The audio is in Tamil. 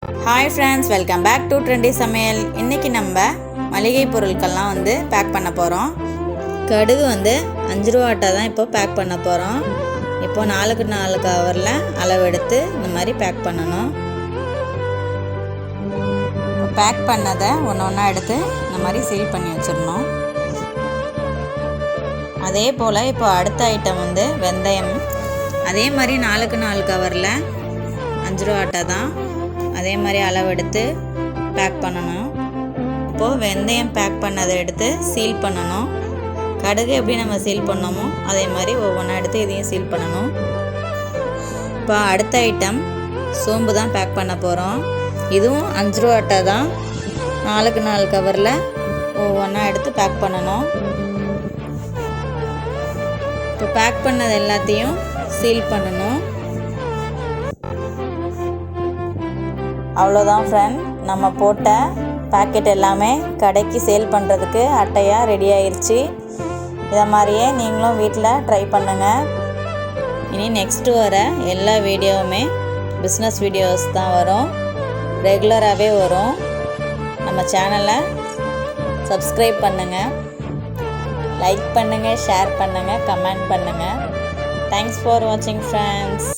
Hi friends, welcome back to trendy சமையல். இன்றைக்கி நம்ம மளிகை பொருட்கள்லாம் பேக் பண்ண போகிறோம். கடுகு 5 ரூபாட்டை தான் இப்போ பேக் பண்ண போகிறோம். இப்போ 4 கவரில் அளவெடுத்து இந்த மாதிரி பேக் பண்ணணும். பேக் பண்ணதை ஒன்றா எடுத்து இந்த மாதிரி சீல் பண்ணி வச்சிடணும். அதே போல் இப்போ அடுத்த ஐட்டம் வெந்தயம். அதே மாதிரி 4 கவரில் 5 ரூபாட்டை தான் அதே மாதிரி அளவெடுத்து பேக் பண்ணணும். இப்போது வெந்தயம் பேக் பண்ணதை எடுத்து சீல் பண்ணணும். கடுகு எப்படி நம்ம சீல் பண்ணோமோ அதே மாதிரி ஒவ்வொன்றா எடுத்து இதையும் சீல் பண்ணணும். இப்போ அடுத்த ஐட்டம் சோம்பு தான் பேக் பண்ண போகிறோம். இதுவும் 5 ரூபாட்டை தான் 4 கவரில் ஒவ்வொன்றா எடுத்து பேக் பண்ணணும். இப்போ பேக் பண்ணது எல்லாத்தையும் சீல் பண்ணணும். அவ்வளோதான் ஃப்ரெண்ட், நம்ம போட்ட பேக்கெட் எல்லாமே கடைக்கு சேல் பண்ணுறதுக்கு அட்டையாக ரெடி ஆயிடுச்சு. இதை மாதிரியே நீங்களும் வீட்டில் ட்ரை பண்ணுங்கள். இனி நெக்ஸ்ட்டு வர எல்லா வீடியோவுமே பிஸ்னஸ் வீடியோஸ் தான் வரும், ரெகுலராகவே வரும். நம்ம சேனலை சப்ஸ்கிரைப் பண்ணுங்கள், லைக் பண்ணுங்கள், ஷேர் பண்ணுங்கள், கமெண்ட் பண்ணுங்கள். தேங்க்ஸ் ஃபார் வாட்சிங் ஃப்ரெண்ட்ஸ்.